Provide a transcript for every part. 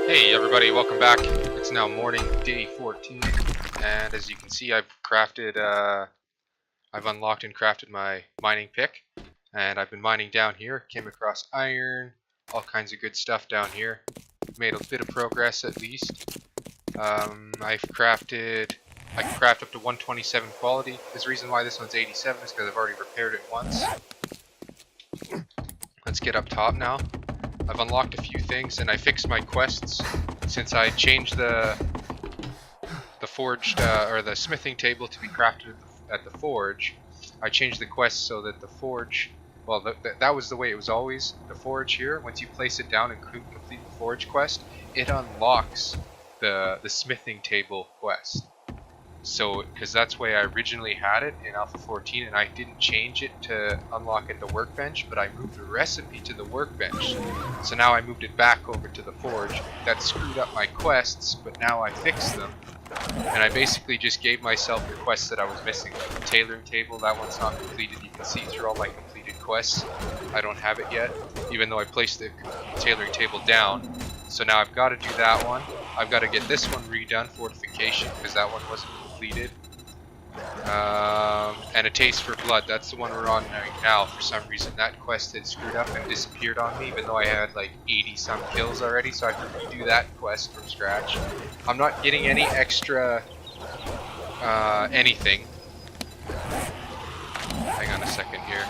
Hey everybody, welcome back. It's now morning, day 14, and as you can see, I've unlocked and crafted my mining pick, and I've been mining down here. Came across iron, all kinds of good stuff down here. Made a bit of progress at least. I can craft up to 127 quality. The reason why this one's 87 is because I've already repaired it once. Let's get up top now. I've unlocked a few things, and I fixed my quests since I changed the forged or the smithing table to be crafted at the forge. I changed the quest so that the forge, well, that was the way it was always. The forge here, once you place it down and complete the forge quest, it unlocks the smithing table quest. So, because that's the way I originally had it in Alpha 14, and I didn't change it to unlock at the workbench, but I moved the recipe to the workbench. So now I moved it back over to the forge. That screwed up my quests, but now I fixed them. And I basically just gave myself the quests that I was missing. Like the tailoring table, that one's not completed. You can see through all my completed quests. I don't have it yet, even though I placed the tailoring table down. So now I've got to do that one. I've got to get this one redone, fortification, because that one wasn't completed. And a taste for blood, that's the one we're on right now. For some reason that quest had screwed up and disappeared on me, even though I had like 80 some kills already, so I have to redo that quest from scratch. I'm not getting any extra anything. Hang on a second here.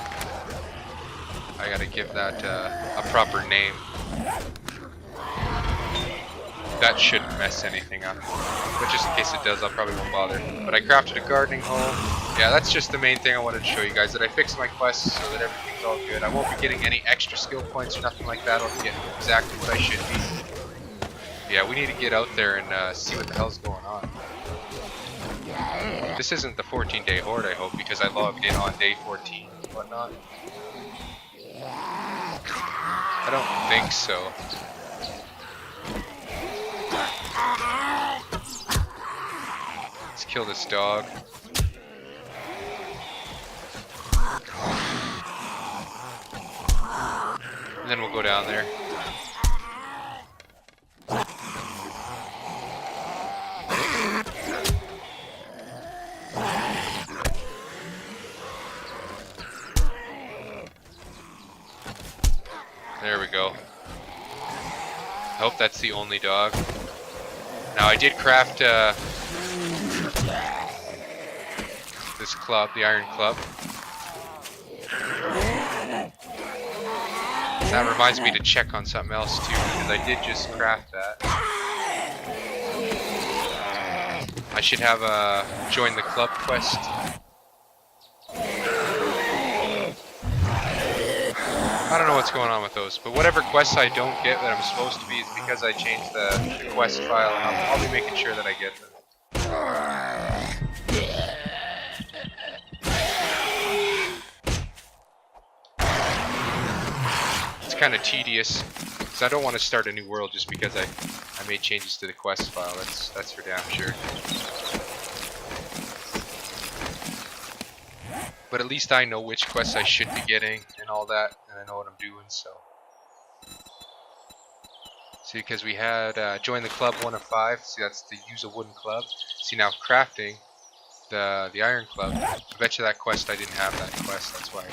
I gotta give that a proper name. That shouldn't mess anything up, but just in case it does, I probably won't bother. But I crafted a gardening hole. Yeah, that's just the main thing I wanted to show you guys, that I fixed my quests so that everything's all good. I won't be getting any extra skill points or nothing like that. I'll be getting exactly what I should be. Yeah, we need to get out there and see what the hell's going on. This isn't the 14-day horde, I hope, because I logged in on day 14 and whatnot. I don't think so. Let's kill this dog. And then we'll go down there. There we go. I hope that's the only dog. Now I did craft this club, the iron club. That reminds me to check on something else too, because I did just craft that. I should have a join the club quest. I don't know what's going on with those, but whatever quests I don't get that I'm supposed to be is because I changed the quest file, and I'll be making sure that I get them. It's kind of tedious, because I don't want to start a new world just because I made changes to the quest file. That's for damn sure. But at least I know which quests I should be getting and all that, and I know what I'm doing, so. See, because we had join the club 1 of 5. See, that's the use a wooden club. See, now crafting the iron club. I bet you that quest I didn't have that quest, that's why.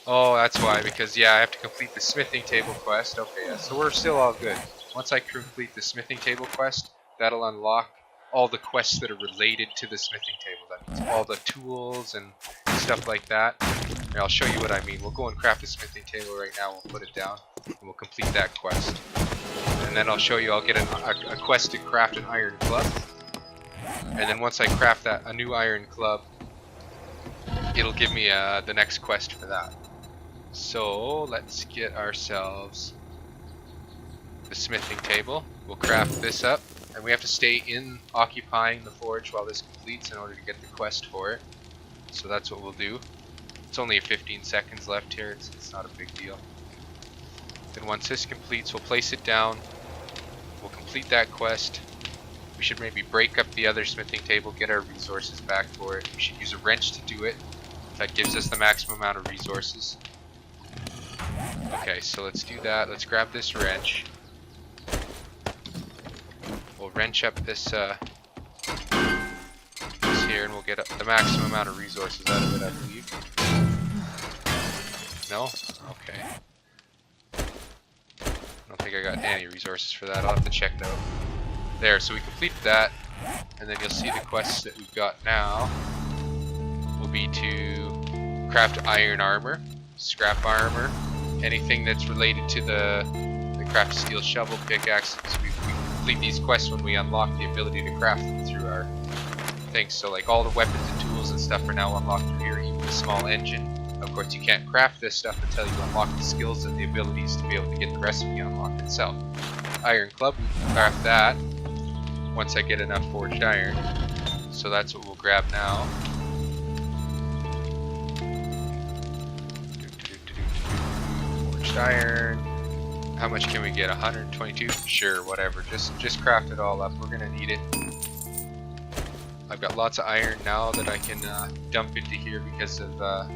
Oh, that's why, because yeah, I have to complete the smithing table quest. Okay, yeah, so we're still all good. Once I complete the smithing table quest, that'll unlock all the quests that are related to the smithing table. That means all the tools and stuff like that. And I'll show you what I mean. We'll go and craft a smithing table right now. We'll put it down and we'll complete that quest. And then I'll show you, I'll get a quest to craft an iron club. And then once I craft a new iron club, it'll give me the next quest for that. So let's get ourselves the smithing table. We'll craft this up. And we have to stay in occupying the forge while this completes in order to get the quest for it. So that's what we'll do. It's only 15 seconds left here, it's not a big deal. Then once this completes, we'll place it down. We'll complete that quest. We should maybe break up the other smithing table, get our resources back for it. We should use a wrench to do it. That gives us the maximum amount of resources. Okay, so let's do that. Let's grab this wrench. wrench up this this here, and we'll get the maximum amount of resources out of it, I believe. No? Okay. I don't think I got any resources for that. I'll have to check it out. There, so we completed that, and then you'll see the quests that we've got now will be to craft iron armor, scrap armor, anything that's related to the craft steel shovel, pickaxe. So we complete these quests when we unlock the ability to craft them through our things. So like all the weapons and tools and stuff are now unlocked through here, even the small engine. Of course, you can't craft this stuff until you unlock the skills and the abilities to be able to get the recipe unlocked itself. Iron club, we can craft that once I get enough forged iron. So that's what we'll grab now. Forged iron. How much can we get? 122? Sure, whatever. Just craft it all up. We're gonna need it. I've got lots of iron now that I can dump into here because of our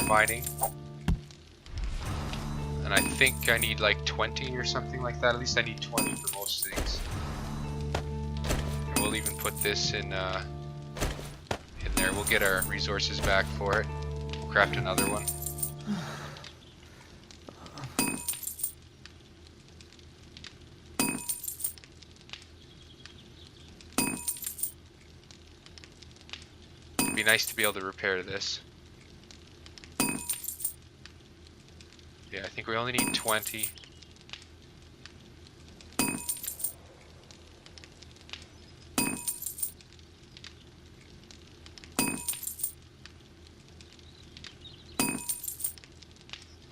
mining. And I think I need like 20 or something like that. At least I need 20 for most things. And we'll even put this in there. We'll get our resources back for it. We'll craft another one. It'd be nice to be able to repair this. Yeah, I think we only need 20.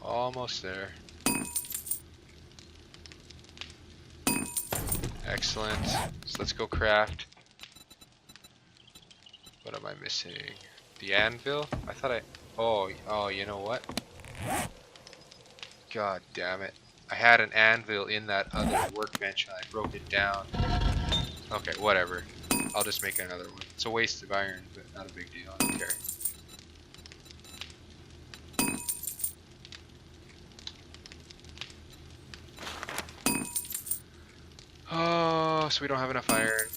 Almost there. Excellent. So let's go craft. What am I missing? The anvil? I thought I... Oh, you know what? God damn it. I had an anvil in that other workbench and I broke it down. Okay, whatever. I'll just make another one. It's a waste of iron, but not a big deal. I don't care. Oh, so we don't have enough iron.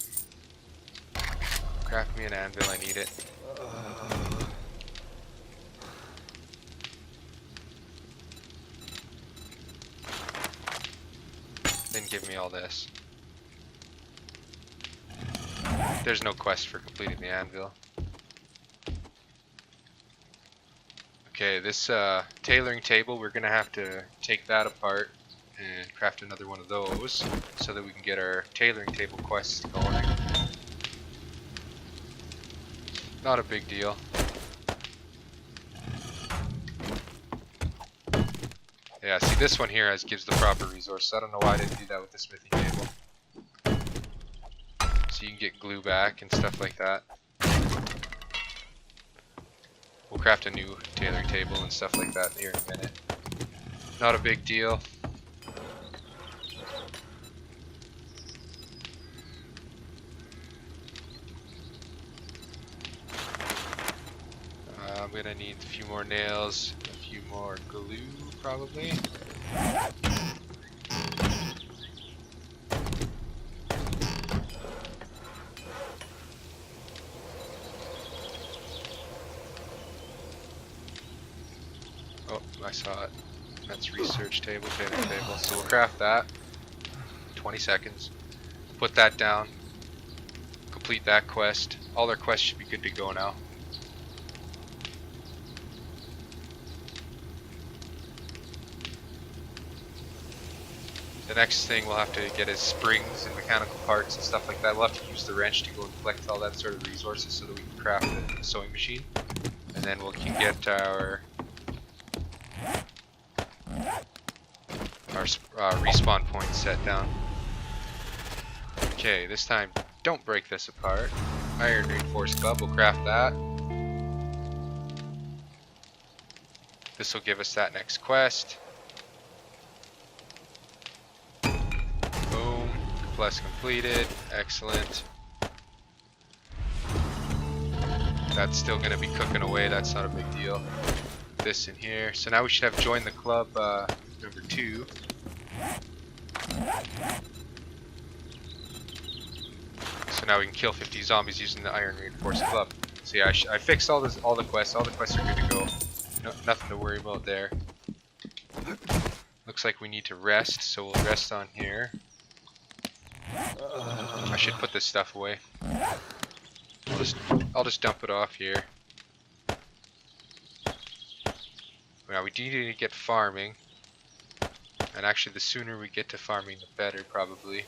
Craft me an anvil, I need it. Then give me all this. There's no quest for completing the anvil. Okay, this tailoring table, we're gonna have to take that apart and craft another one of those so that we can get our tailoring table quests going. Not a big deal. Yeah, see this one here gives the proper resource. I don't know why I didn't do that with the smithing table. So you can get glue back and stuff like that. We'll craft a new tailoring table and stuff like that here in a minute. Not a big deal. I'm gonna need a few more nails, a few more glue probably. Oh, I saw it. That's research table, tailoring table. So we'll craft that. 20 seconds. Put that down. Complete that quest. All our quests should be good to go now. The next thing we'll have to get is springs and mechanical parts and stuff like that. We'll have to use the wrench to go and collect all that sort of resources so that we can craft a sewing machine. And then we can get our respawn point set down. Okay, this time don't break this apart. Iron reinforced club, we'll craft that. This will give us that next quest. Boom, quest completed, excellent. That's still going to be cooking away, that's not a big deal. Put this in here. So now we should have joined the club number 2. now we can kill 50 zombies using the iron reinforced club. So yeah, I fixed all the quests. All the quests are good to go. No, nothing to worry about there. Looks like we need to rest, so we'll rest on here. I should put this stuff away. I'll just dump it off here. Now we do need to get farming, and actually the sooner we get to farming the better probably.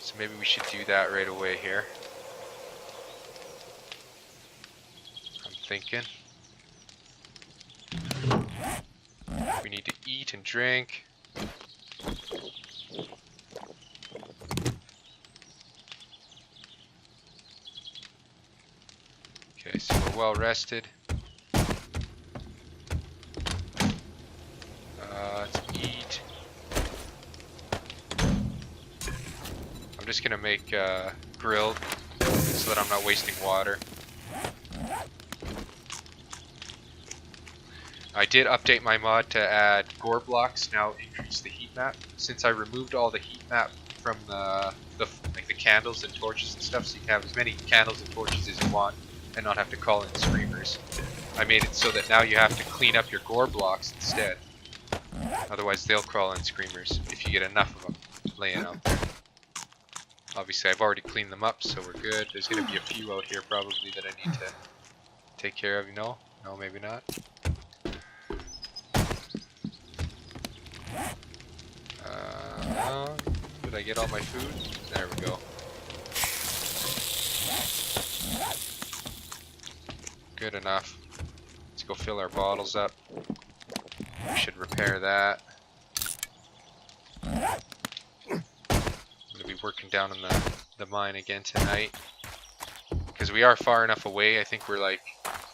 So maybe we should do that right away here. I'm thinking. We need to eat and drink. Okay, so we're well rested. Let's eat. I'm just gonna make grilled so that I'm not wasting water. I did update my mod to add gore blocks, now increase the heat map. Since I removed all the heat map from like the candles and torches and stuff, so you can have as many candles and torches as you want and not have to call in screamers. I made it so that now you have to clean up your gore blocks instead. Otherwise they'll crawl in screamers if you get enough of them laying out there. Obviously I've already cleaned them up, so we're good. There's going to be a few out here probably that I need to take care of, you know? No, maybe not. Did I get all my food? There we go. Good enough. Let's go fill our bottles up. We should repair that. I'm gonna be working down in the mine again tonight. Because we are far enough away. I think we're like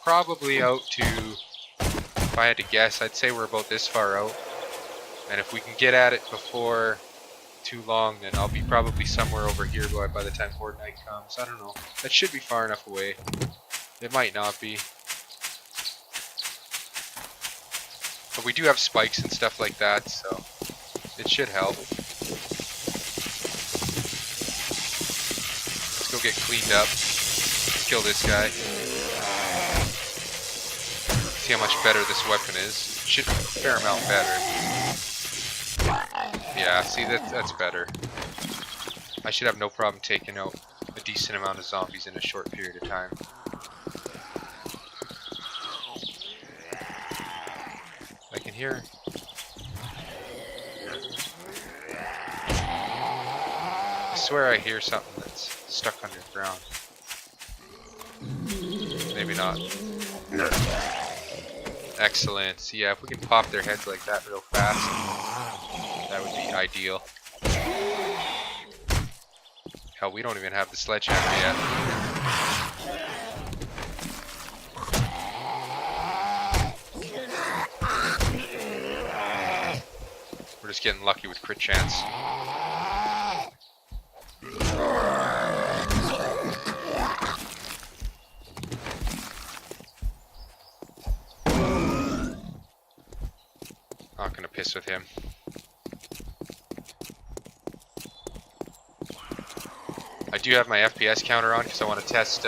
probably out to, if I had to guess, I'd say we're about this far out. And if we can get at it before too long, then I'll be probably somewhere over here by the time horde night comes. I don't know. That should be far enough away. It might not be. But we do have spikes and stuff like that, so it should help. Let's go get cleaned up. Kill this guy. See how much better this weapon is. It should be a fair amount better. Yeah, see, that's better. I should have no problem taking out a decent amount of zombies in a short period of time. I can hear. I swear I hear something that's stuck underground. Maybe not. Excellent. So yeah, if we can pop their heads like that real fast, that would be ideal. Hell, we don't even have the sledgehammer yet. We're just getting lucky with crit chance. Not gonna piss with him. I do have my FPS counter on because I want to test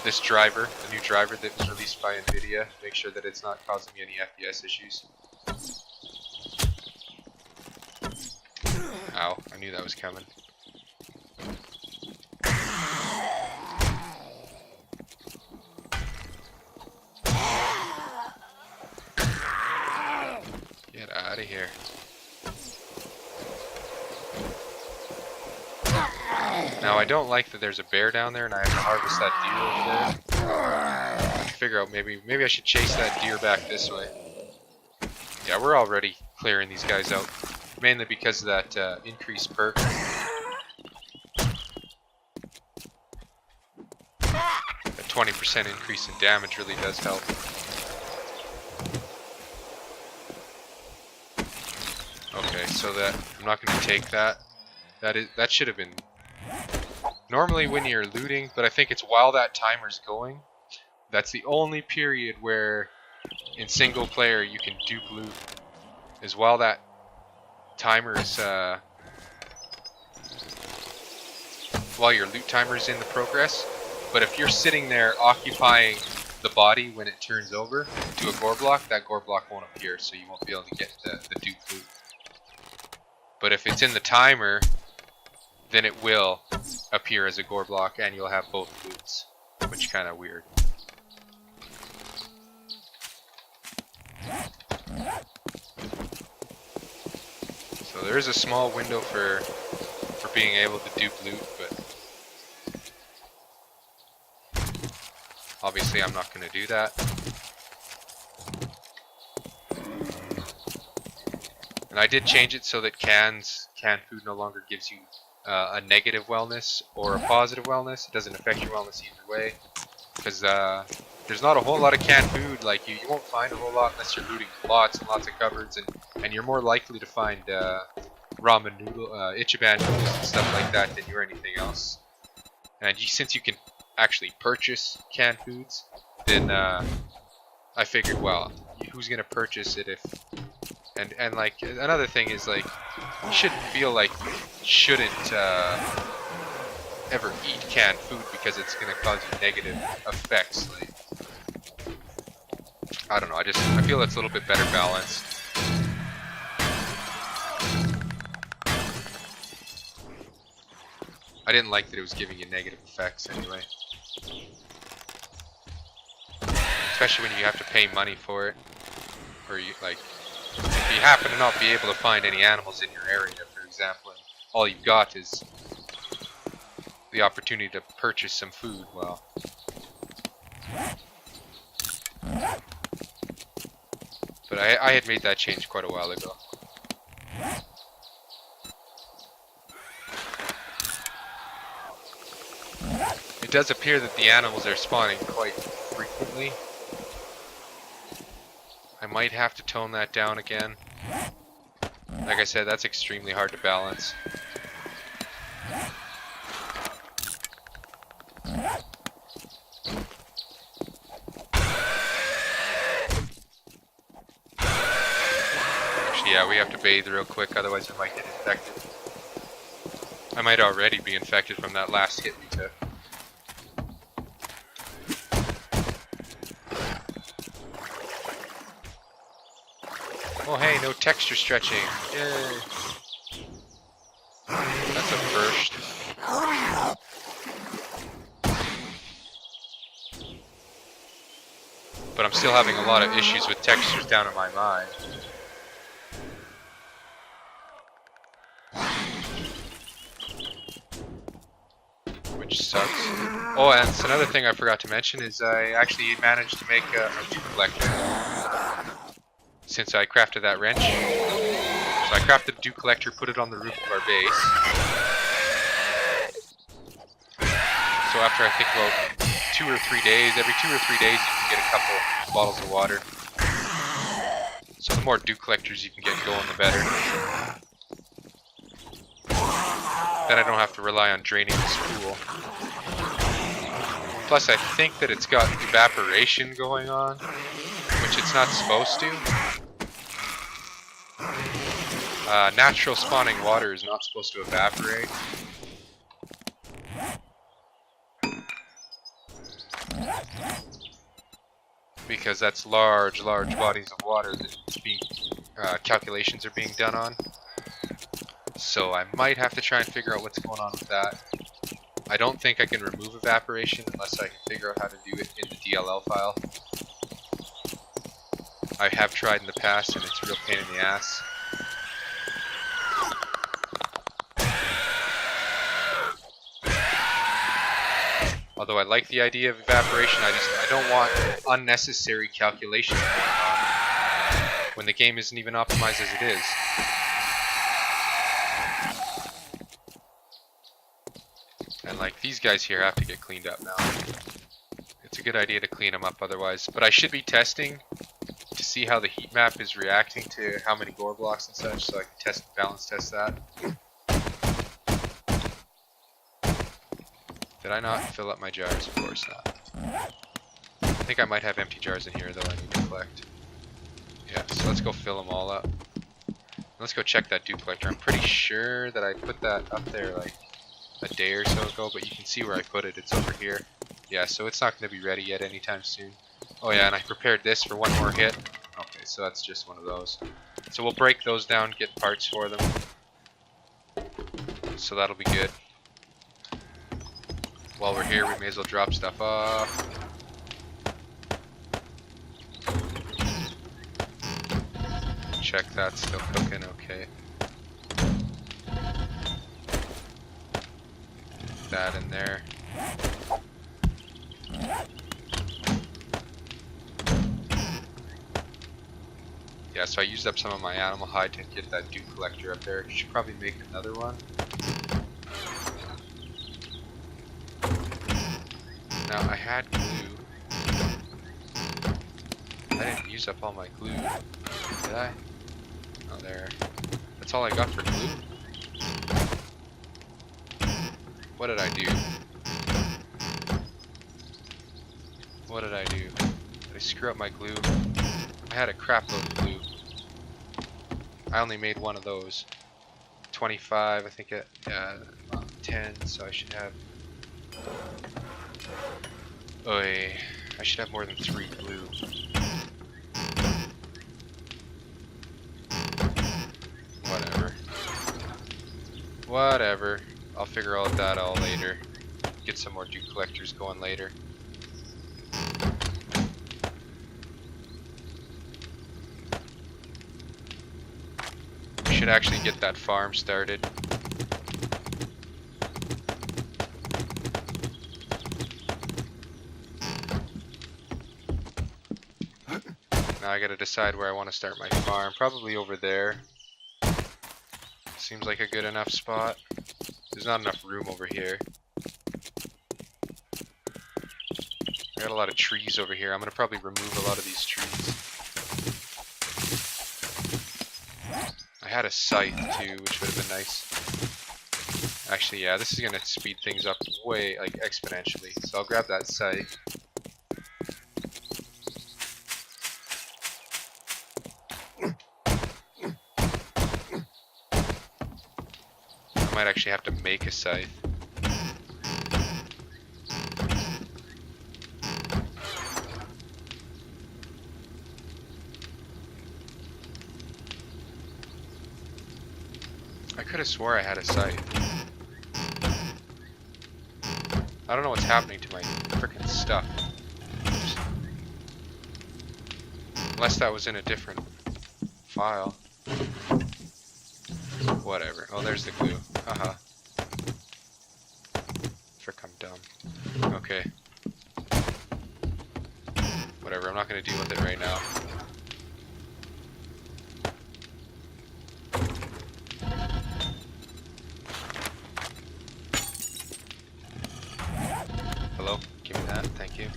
this driver, the new driver that was released by Nvidia, make sure that it's not causing me any FPS issues. Ow, I knew that was coming. Get out of here. Now I don't like that there's a bear down there and I have to harvest that deer over there. I can figure out maybe I should chase that deer back this way. Yeah, we're already clearing these guys out. Mainly because of that increased perk. That 20% increase in damage really does help. Okay, so that I'm not going to take that. That should have been normally when you're looting, but I think it's while that timer's going. That's the only period where in single player you can dupe loot, is while that timer is while your loot timer is in the progress. But if you're sitting there occupying the body when it turns over to a gore block, that gore block won't appear, so you won't be able to get the dupe loot. But if it's in the timer, then it will appear as a gore block and you'll have both loots, which is kind of weird. So there is a small window for being able to dupe loot, but obviously I'm not going to do that. And I did change it so that canned food no longer gives you a negative wellness or a positive wellness. It doesn't affect your wellness either way, because there's not a whole lot of canned food. Like you won't find a whole lot unless you're looting lots and lots of cupboards, and you're more likely to find ramen noodle, Ichiban noodles and stuff like that than you're anything else. And since you can actually purchase canned foods, then I figured, well, who's gonna purchase it if? And like another thing is, like, you shouldn't feel like you shouldn't ever eat canned food because it's gonna cause you negative effects. Like, I don't know. I feel it's a little bit better balanced. I didn't like that it was giving you negative effects anyway. Especially when you have to pay money for it. Or you, like, if you happen to not be able to find any animals in your area, for example, and all you've got is the opportunity to purchase some food, well. But I had made that change quite a while ago. It does appear that the animals are spawning quite frequently. I might have to tone that down again. Like I said, that's extremely hard to balance. Actually, yeah, we have to bathe real quick, otherwise we might get infected. I might already be infected from that last hit we took. Oh hey, no texture stretching. Yay. That's a first. But I'm still having a lot of issues with textures down in my mind. Which sucks. Oh, and it's another thing I forgot to mention is I actually managed to make a dupe collector. Since I crafted that wrench. So I crafted a dupe collector, put it on the roof of our base. So after I think about 2 or 3 days, every 2 or 3 days you can get a couple bottles of water. So the more dupe collectors you can get going, the better. Then I don't have to rely on draining this pool. Plus I think that it's got evaporation going on, which it's not supposed to. Natural spawning water is not supposed to evaporate. Because that's large bodies of water that calculations are being done on. So I might have to try and figure out what's going on with that. I don't think I can remove evaporation unless I can figure out how to do it in the DLL file. I have tried in the past and it's a real pain in the ass. Although I like the idea of evaporation, I don't want unnecessary calculations going on when the game isn't even optimized as it is. And like these guys here have to get cleaned up now. It's a good idea to clean them up otherwise. But I should be testing to see how the heat map is reacting to how many gore blocks and such, so I can balance test that. Did I not fill up my jars? Of course not. I think I might have empty jars in here though I need to collect. Yeah, so let's go fill them all up. Let's go check that dupe collector. I'm pretty sure that I put that up there like a day or so ago, but you can see where I put it. It's over here. Yeah, so it's not going to be ready yet anytime soon. Oh yeah, and I prepared this for one more hit. Okay, so that's just one of those. So we'll break those down, get parts for them. So that'll be good. While we're here, we may as well drop stuff off. Check that's still cooking, okay. That in there. Yeah, so I used up some of my animal hide to get that dew collector up there. Should probably make another one. Now I had glue. I didn't use up all my glue, did I? Oh, there. That's all I got for glue? What did I do? What did I do? Did I screw up my glue? I had a crap load of glue. I only made one of those. 25, I think, 10, so I should have... Oy, I should have more than 3 glue. Whatever. Whatever. I'll figure all that out later. Get some more dew collectors going later. We should actually get that farm started. Now I gotta decide where I want to start my farm. Probably over there. Seems like a good enough spot. There's not enough room over here. I got a lot of trees over here. I'm gonna probably remove a lot of these trees. I had a scythe too, which would have been nice. Actually, yeah, this is gonna speed things up way, like, exponentially. So I'll grab that scythe. I might actually have to make a scythe. I could have swore I had a scythe. I don't know what's happening to my frickin' stuff. Oops. Unless that was in a different file. Whatever. Oh, there's the glue. Haha. Frick, I'm dumb. Okay. Whatever, I'm not gonna deal with it right now. Hello? Give me that, thank you.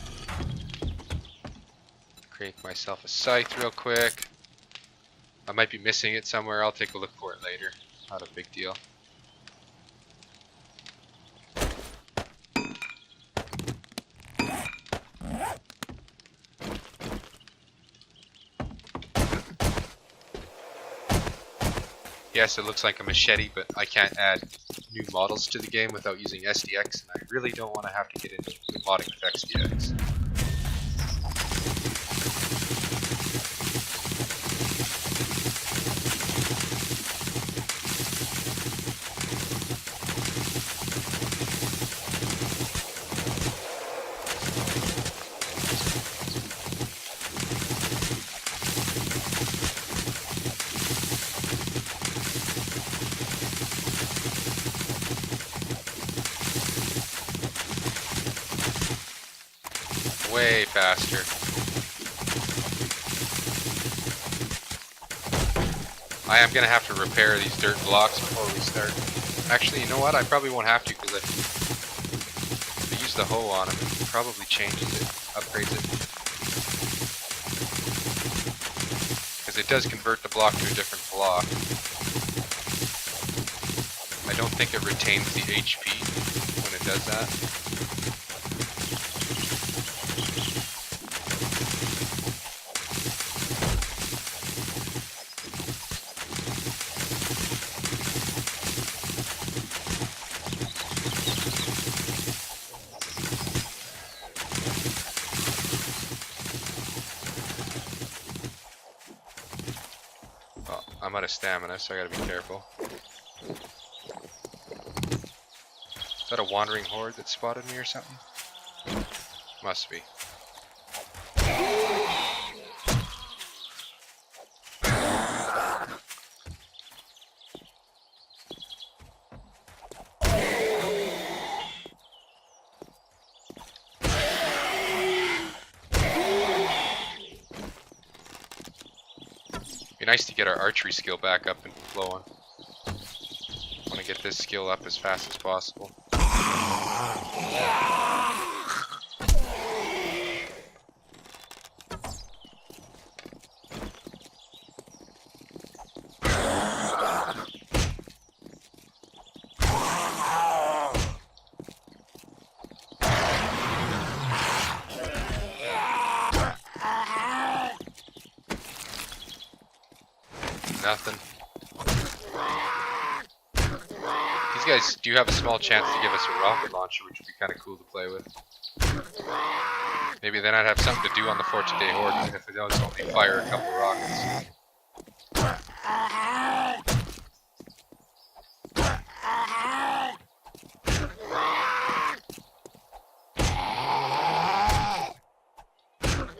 Create myself a scythe real quick. I might be missing it somewhere, I'll take a look for it later. Not a big deal. Yes, it looks like a machete, but I can't add new models to the game without using SDX, and I really don't want to have to get into modding with XDX. Way faster. I am going to have to repair these dirt blocks before we start. Actually, you know what? I probably won't have to, because if I use the hoe on them, it probably changes it, upgrades it. Because it does convert the block to a different block. I don't think it retains the HP when it does that. I'm out of stamina, so I gotta be careful. Is that a wandering horde that spotted me or something? Must be. Be nice to get our archery skill back up and flowing. Want to get this skill up as fast as possible. Nothing. These guys do have a small chance to give us a rocket launcher, which would be kind of cool to play with. Maybe then I'd have something to do on the Forte Horde, even if it does only fire a couple rockets.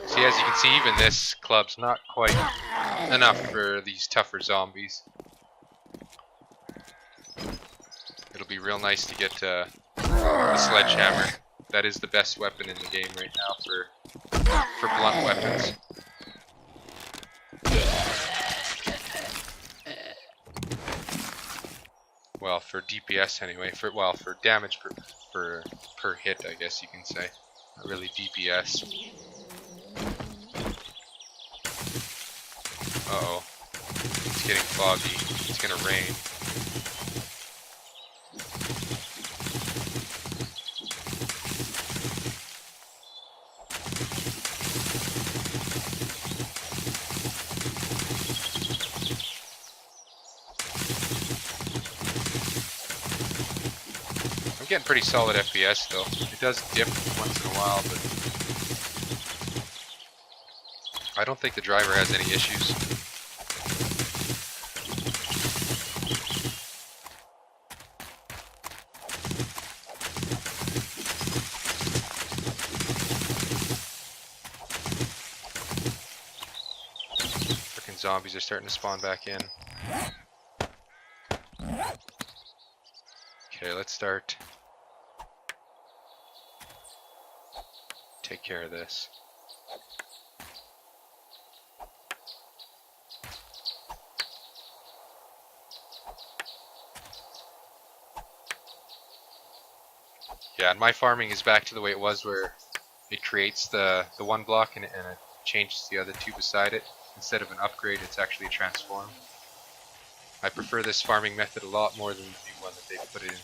See, as you can see, even this club's not quite enough for these tougher zombies. It'll be real nice to get the sledgehammer. That is the best weapon in the game right now for blunt weapons. Well, for DPS anyway. For damage per hit, I guess you can say. Not really DPS. Uh-oh. It's getting foggy. It's gonna rain. I'm getting pretty solid FPS though. It does dip once in a while, but I don't think the driver has any issues. Frickin' zombies are starting to spawn back in. Okay, let's start. Take care of this. Yeah, and my farming is back to the way it was, where it creates the one block and it changes the other two beside it. Instead of an upgrade, it's actually a transform. I prefer this farming method a lot more than the new one that they put in.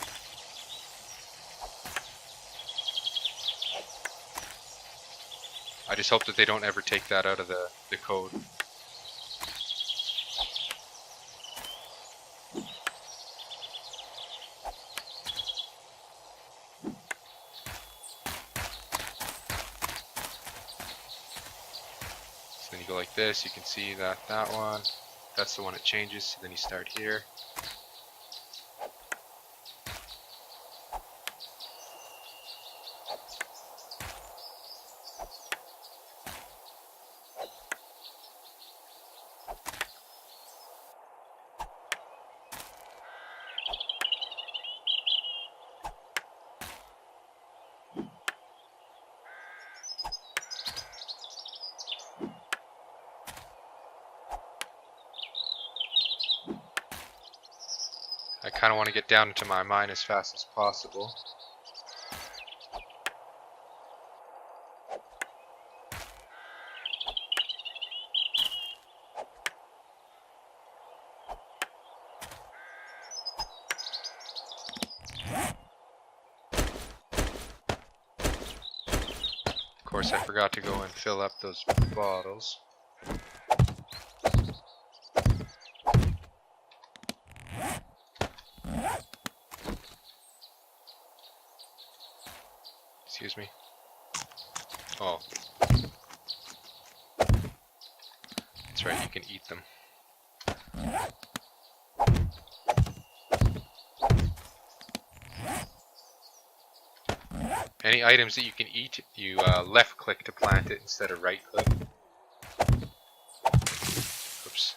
I just hope that they don't ever take that out of the code. So then you go like this, you can see that one, that's the one it changes, so then you start here. I kind of want to get down into my mine as fast as possible. Of course, I forgot to go and fill up those bottles. Excuse me. Oh. That's right, you can eat them. Any items that you can eat, you left click to plant it instead of right click. Oops.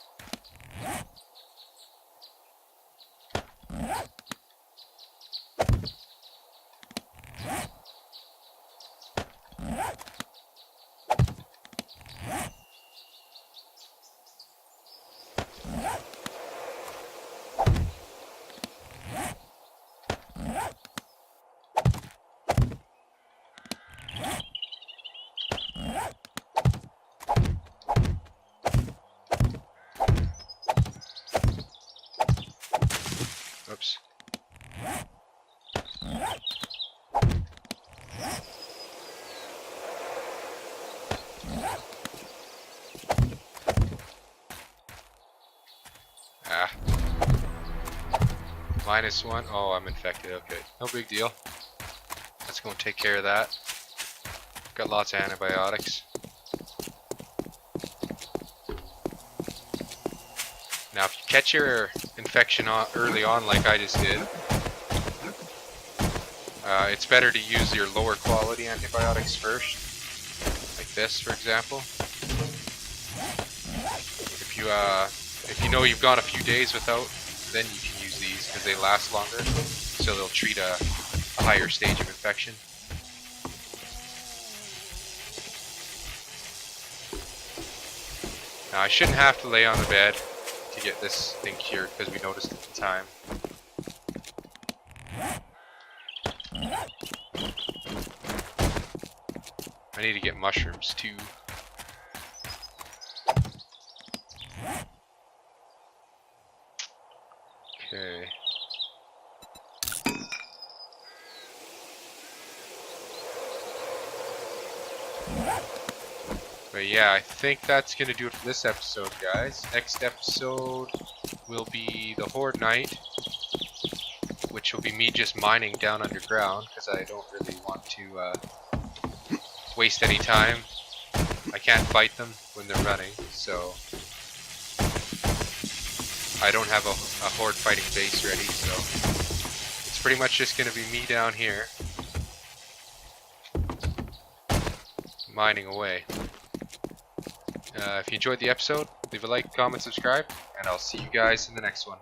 Oops. Ah. -1. Oh, I'm infected. Okay. No big deal. Let's go and take care of that. Got lots of antibiotics. Now, if you catch your infection early on, like I just did, it's better to use your lower quality antibiotics first, like this, for example. If you know you've gone a few days without, then you can use these because they last longer, so they'll treat a higher stage of infection. Now, I shouldn't have to lay on the bed to get this thing cured because we noticed at the time. I need to get mushrooms too. Okay. But yeah, I think that's gonna do it for this episode, guys. Next episode will be the Horde Night, which will be me just mining down underground because I don't really want to waste any time. I can't fight them when they're running, so I don't have a horde fighting base ready, so it's pretty much just going to be me down here mining away. If you enjoyed the episode, leave a like, comment, subscribe, and I'll see you guys in the next one.